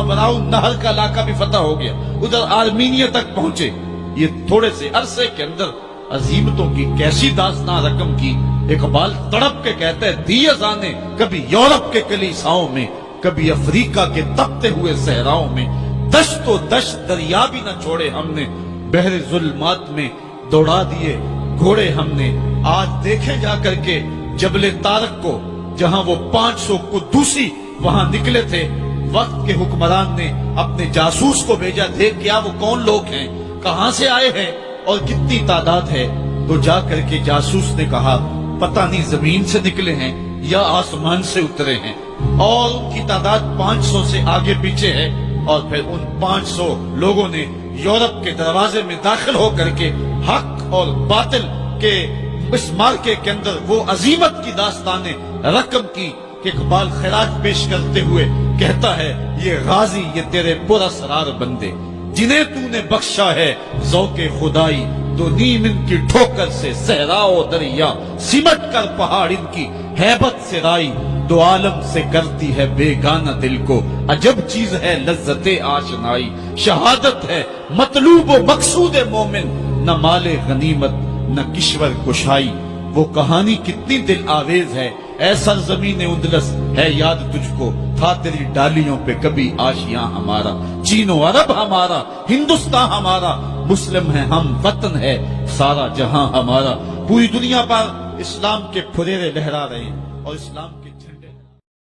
मावराउ नहर का इलाका भी फतह हो गया, उधर आर्मीनिया तक पहुंचे। ये थोड़े से अरसे के अंदर अजीमतों की कैसी दास्तां रकम की। इकबाल तड़प के कहते हैं, दी अज़ाने कभी यूरोप के कलीसाओं में, कभी अफ्रीका के तपते हुए सहराओं में, दश्तो दश्त दरिया भी न छोड़े हमने, बहरे जुल्मात में दौड़ा दिए घोड़े हमने। आज देखे जा करके जबले तारक को, जहां वो 500 कुद्दूसी वहां निकले थे, वक्त के हुक्मरान ने अपने जासूस को भेजा, देख क्या वो कौन लोग हैं, कहां से आए हैं और कितनी तादाद है। तो जा करके जासूस ने कहा, पता नहीं जमीन से निकले हैं या आसमान से उतरे हैं, और उनकी तादाद 500 से आगे पीछे है। और फिर उन 500 लोगों ने यूरोप के दरवाजे में दाखिल होकर के हक और बातिल के इस मार्के के अंदर वो अजीमत की दास्ताने रकम की कि इकबाल खिराज पेश करते हुए कहता है, ये गाजी ये तेरे पुरअसरार बंदे जिन्हें तूने बख्शा है ज़ौक़े खुदाई, तो नीम इनकी ठोकर से सहराओ दरिया, सिमट कर पहाड़ इनकी हैबत से राई, दो आलम से करती है बेगाना दिल को, अजब चीज है लज्जते आशनाई, शहादत है मतलूब व मकसूद मोमिन, न माले गनीमत न किश्वर कुशाई। वो कहानी कितनी दिल आवेज है, ऐ सरज़मीन उंदलस है याद तुझको, था तेरी डालियों पे कभी आशियां हमारा, चीनो अरब हमारा, हिंदुस्तान हमारा, मुस्लिम है हम, वतन है सारा जहां हमारा। पूरी दुनिया पर इस्लाम के फुरेरे लहरा रहे हैं और इस्लाम